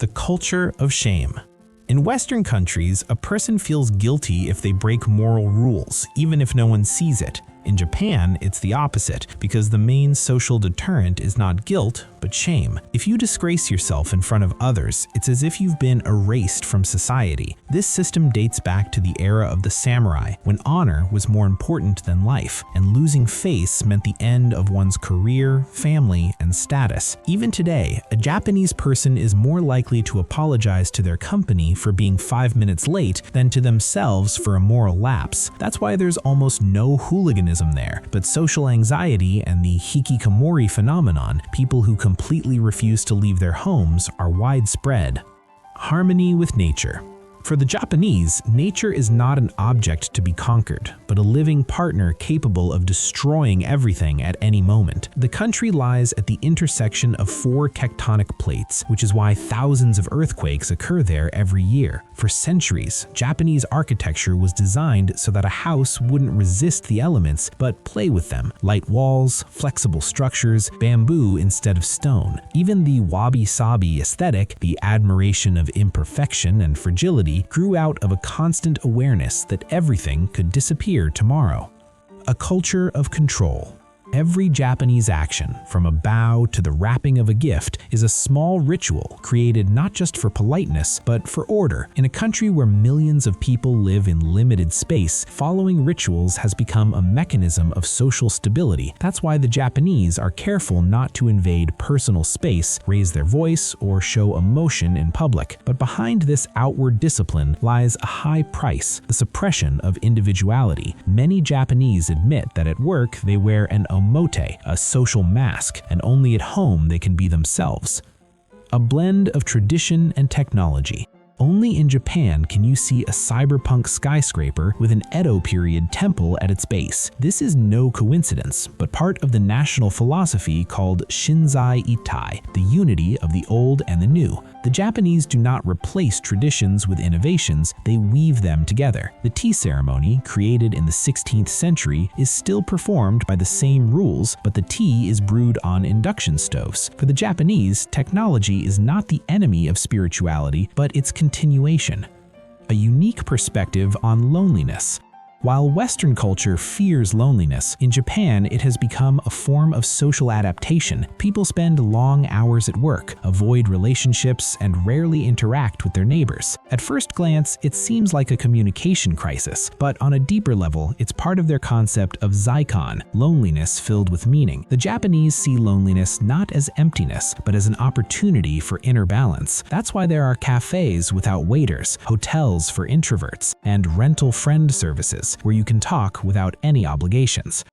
The culture of shame. In Western countries, a person feels guilty if they break moral rules, even if no one sees it. In Japan, it's the opposite, because the main social deterrent is not guilt, but shame. If you disgrace yourself in front of others, it's as if you've been erased from society. This system dates back to the era of the samurai, when honor was more important than life, and losing face meant the end of one's career, family, and status. Even today, a Japanese person is more likely to apologize to their company for being 5 minutes late than to themselves for a moral lapse. That's why there's almost no hooliganism there, but social anxiety and the hikikomori phenomenon, people who completely refuse to leave their homes, are widespread. Harmony with nature. For the Japanese, nature is not an object to be conquered, but a living partner capable of destroying everything at any moment. The country lies at the intersection of 4 tectonic plates, which is why thousands of earthquakes occur there every year. For centuries, Japanese architecture was designed so that a house wouldn't resist the elements, but play with them. Light walls, flexible structures, bamboo instead of stone. Even the wabi-sabi aesthetic, the admiration of imperfection and fragility, grew out of a constant awareness that everything could disappear tomorrow. A culture of control. Every Japanese action, from a bow to the wrapping of a gift, is a small ritual created not just for politeness, but for order. In a country where millions of people live in limited space, following rituals has become a mechanism of social stability. That's why the Japanese are careful not to invade personal space, raise their voice, or show emotion in public. But behind this outward discipline lies a high price, the suppression of individuality. Many Japanese admit that at work they wear an omote, a social mask, and only at home they can be themselves. A blend of tradition and technology. Only in Japan can you see a cyberpunk skyscraper with an Edo period temple at its base. This is no coincidence, but part of the national philosophy called Shinzai Itai, the unity of the old and the new. The Japanese do not replace traditions with innovations, they weave them together. The tea ceremony, created in the 16th century, is still performed by the same rules, but the tea is brewed on induction stoves. For the Japanese, technology is not the enemy of spirituality, but its continuation. A unique perspective on loneliness. While Western culture fears loneliness, in Japan it has become a form of social adaptation. People spend long hours at work, avoid relationships, and rarely interact with their neighbors. At first glance, it seems like a communication crisis, but on a deeper level, it's part of their concept of Zaikon, loneliness filled with meaning. The Japanese see loneliness not as emptiness, but as an opportunity for inner balance. That's why there are cafes without waiters, hotels for introverts, and rental friend services, where you can talk without any obligations.